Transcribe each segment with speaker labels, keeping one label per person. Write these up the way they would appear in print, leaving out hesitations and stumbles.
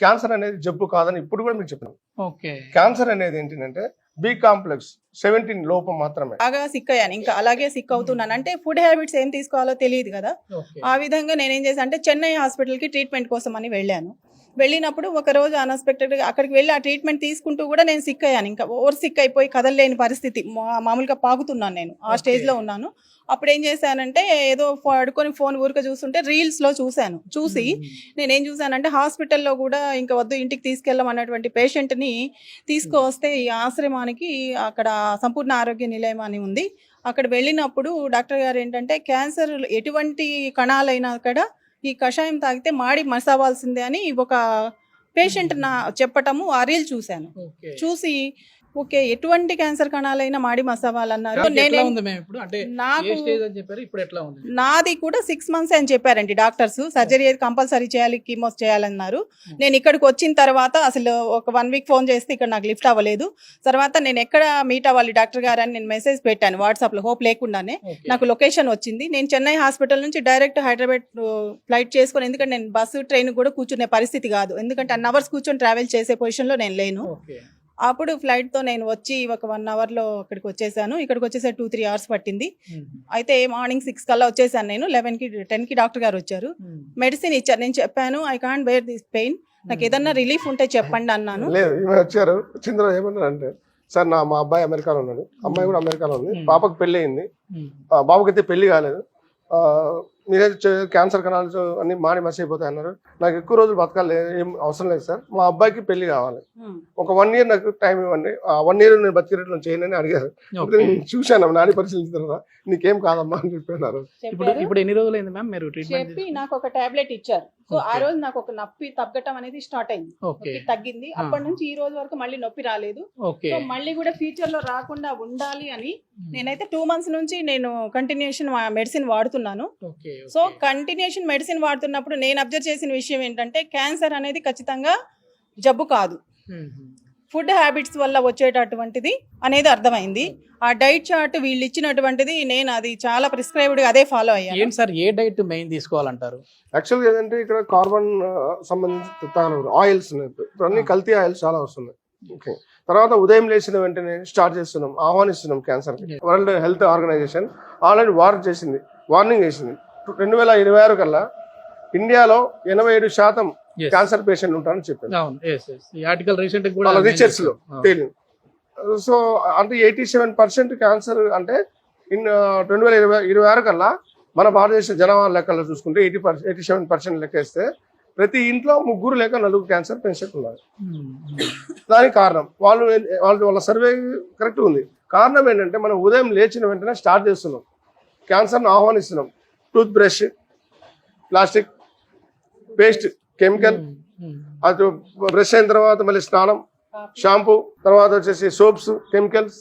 Speaker 1: Cancer అనేది జబ్బు కాదని ఇప్పుడు కూడా మీకు చెప్పినాం.
Speaker 2: ఓకే.
Speaker 1: క్యాన్సర్ అనేది ఏంటంటే బి కాంప్లెక్స్ 17 లోపం మాత్రమే.
Speaker 3: బాగా సిక్ అయ్యాను, ఇంకా అలాగే సిక్ అవుతున్నాను. అంటే ఫుడ్ హ్యాబిట్స్ ఏం తీసుకోవాలో తెలియదు కదా.
Speaker 2: ఓకే.
Speaker 3: ఆ విధంగా నేనేం చేశాను అంటే చెన్నై హాస్పిటల్కి ట్రీట్మెంట్ కోసం అని వెళ్ళాను. వెళ్ళినప్పుడు ఒక రోజు అన్ఎక్స్పెక్టెడ్గా అక్కడికి వెళ్ళి ఆ ట్రీట్మెంట్ తీసుకుంటూ కూడా నేను సిక్ అయ్యాను. ఇంకా ఓవర్ సిక్ అయిపోయి కదలలేని పరిస్థితి, మామూలుగా పాకుతున్నాను, నేను ఆ స్టేజ్లో ఉన్నాను. అప్పుడు ఏం చేశానంటే ఏదో పడుకొని ఫోన్ ఊరిక చూస్తుంటే రీల్స్లో చూసి నేనేం చూశానంటే హాస్పిటల్లో కూడా ఇంకా వద్దు ఇంటికి తీసుకెళ్ళమన్నటువంటి పేషెంట్ని తీసుకువస్తే ఈ ఆశ్రమానికి, అక్కడ సంపూర్ణ ఆరోగ్య నిలయం అని ఉంది, అక్కడ వెళ్ళినప్పుడు డాక్టర్ గారు ఏంటంటే క్యాన్సర్ ఎటువంటి కణాలైనా కూడా ఈ కషాయం తాగితే మాడి మసవాల్సిందే అని ఒక పేషెంట్ నా చెప్పటము, ఆ రీల్ చూశాను. చూసి ఓకే ఎటువంటి క్యాన్సర్ కణాలైనా మాడి మసవాలన్నారు. నాది కూడా 6 months అని చెప్పారండి డాక్టర్స్. సర్జరీ కంపల్సరీ చేయాలి, కీమోస్ చేయాలన్నారు. నేను ఇక్కడికి వచ్చిన తర్వాత అసలు ఒక 1 week ఫోన్ చేస్తే ఇక్కడ నాకు లిఫ్ట్ అవ్వలేదు. తర్వాత నేను ఎక్కడ మీట్ అవ్వాలి డాక్టర్ గారు అని నేను మెసేజ్ పెట్టాను వాట్సాప్లో, హోప్ లేకుండానే. నాకు లొకేషన్ వచ్చింది. నేను చెన్నై హాస్పిటల్ నుంచి డైరెక్ట్ హైదరాబాద్ ఫ్లైట్ చేసుకొని, ఎందుకంటే నేను బస్సు ట్రైన్ కూడా కూర్చునే పరిస్థితి కాదు, ఎందుకంటే 10 hours కూర్చొని ట్రావెల్ చేసే పొజిషన్లో నేను లేను. అప్పుడు ఫ్లైట్తో నేను వచ్చి ఒక 1 hourలో అక్కడికి వచ్చేసాను. ఇక్కడికి వచ్చేసే 2-3 hours పట్టింది. అయితే మార్నింగ్ 6 కల్లా వచ్చేసాను నేను. 10కి డాక్టర్ గారు వచ్చారు, మెడిసిన్ ఇచ్చారు. నేను చెప్పాను I can't bear this pain, నాకు ఏదన్నా రిలీఫ్ ఉంటే చెప్పండి అన్నాను.
Speaker 1: లేదు వచ్చారు చంద్ర ఏమన్నారు అంటే, సార్ మా అబ్బాయి అమెరికాలో ఉన్నాడు, అమ్మాయి కూడా అమెరికాలో ఉంది, పాపకు పెళ్లి అయింది, బాబుకి అయితే పెళ్లి కాలేదు, మీరే క్యాన్సర్ కణాలు అన్ని మాడి మసి అయిపోతాయి అన్నారు. నాకు ఎక్కువ రోజులు బతకాలి, ఏం అవసరం లేదు సార్, మా అబ్బాయికి పెళ్లి కావాలి, ఒక 1 year నాకు టైం ఇవ్వండి, ఆ 1 year నేను బతికేటట్లు చేయనని అడిగారు. చూశాను నాడి పరిశీలించిన తర్వాత, నీకేం కాదమ్మా అని చెప్పినారు.
Speaker 2: ఇప్పుడు ఎన్ని రోజులు అయింది మ్యామ్ మీరు ట్రీట్మెంట్
Speaker 3: చెప్పి? నాకు ఒక టాబ్లెట్ ఇచ్చారు. సో ఆ రోజు నాకు ఒక నొప్పి తగ్గటం అనేది స్టార్ట్ అయింది, తగ్గింది. అప్పటి నుంచి ఈ రోజు వరకు మళ్ళీ నొప్పి రాలేదు. సో మళ్ళీ కూడా ఫ్యూచర్ లో రాకుండా ఉండాలి అని నేనైతే 2 months నుంచి నేను కంటిన్యూషన్ మెడిసిన్ వాడుతున్నాను. సో కంటిన్యూషన్ మెడిసిన్ వాడుతున్నప్పుడు నేను అబ్జర్వ్ చేసిన విషయం ఏంటంటే క్యాన్సర్ అనేది ఖచ్చితంగా జబ్బు కాదు, ఫుడ్ హ్యాబిట్స్ వల్ల వచ్చేటటువంటిది అనేది అర్థమైంది. ఆ డైట్ చార్ట్ వీళ్ళు ఇచ్చినటువంటిది నేను అది చాలా ప్రిస్క్రైబ్డ్ అదే ఫాలో అయ్యాను.
Speaker 2: ఏంటి సార్ ఏ డైట్ మెయిన్ తీసుకోవాలంటారు?
Speaker 1: యాక్చువల్గా ఏంటంటే ఇక్కడ కార్బన్ సంబంధించిన ఆయిల్స్ అన్ని కల్తీ ఆయిల్స్ చాలా వస్తున్నాయి. ఓకే, తర్వాత ఉదయం లేచిన వెంటనే స్టార్ట్ చేస్తున్నాం, ఆహ్వానిస్తున్నాం cancer. World Health Organization already warning చేసింది 2026 కల్లా ఇండియాలో 87% క్యాన్సర్ పేషెంట్లు ఉంటారని చెప్పారు రీసెర్చ్ లో తేలింది. సో అంటే 87% క్యాన్సర్ అంటే 2026 కల్లా మన భారతదేశ జనాభా లెక్కల్లో చూసుకుంటే 87% లెక్కేస్తే ప్రతి ఇంట్లో 3 లేక 4 క్యాన్సర్ పేషెంట్ ఉన్నారు. దానికి కారణం వాళ్ళ సర్వే కరెక్ట్ ఉంది. కారణం ఏంటంటే మనం ఉదయం లేచిన వెంటనే స్టార్ట్ చేస్తున్నాం, క్యాన్సర్ను ఆహ్వానిస్తున్నాం. Tooth brush, plastic, paste, chemical, అది బ్రష్ అయిన తర్వాత మళ్ళీ స్నానం, షాంపూ, తర్వాత వచ్చేసి సోప్స్, కెమికల్స్,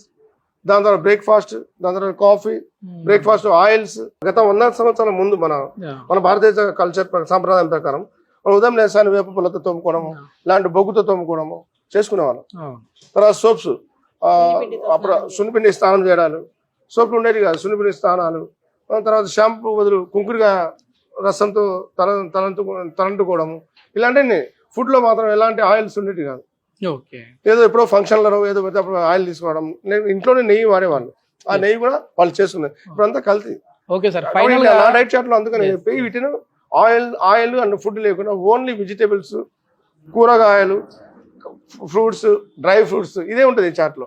Speaker 1: దాని తర్వాత బ్రేక్ఫాస్ట్, దాని తర్వాత కాఫీ, బ్రేక్ఫాస్ట్ ఆయిల్స్. గత 100 సంవత్సరాల ముందు మన భారతదేశ కల్చర్ సాంప్రదాయం ప్రకారం మనం ఉదయం లేసాన్ని వేప పుల్లతో తోముకోవడము, ఇలాంటి బొగ్గుతో తోముకోవడము చేసుకునేవాళ్ళం. తర్వాత సోప్స్, అప్పుడు సున్నిపిండి స్నానం చేయడాలు, సోపులు ఉండేది కాదు, సున్నిపిండి స్నానాలు. తర్వాత షాంపూ బదులు కుంకుడుగా రసంతో తలంటుకోవడము, ఇలాంటివన్నీ. ఫుడ్లో మాత్రం ఎలాంటి ఆయిల్స్ ఉండేవి కాదు. ఏదో ఎప్పుడో ఫంక్షన్లలో ఏదో పెద్ద ఆయిల్ తీసుకోవడం. నేను ఇంట్లోనే నెయ్యి వాడేవాళ్ళు, ఆ నెయ్యి కూడా వాళ్ళు చేసుకున్నారు. ఇప్పుడు అంతా కల్తీ. నా డైట్ చార్ట్ లో అందుకని చెప్పి వీటిని ఆయిల్ అండ్ ఫుడ్ లేకుండా ఓన్లీ వెజిటేబుల్స్, కూరగాయలు, ఫ్రూట్స్, డ్రై ఫ్రూట్స్, ఇదే ఉంటుంది ఈ చార్ట్ లో.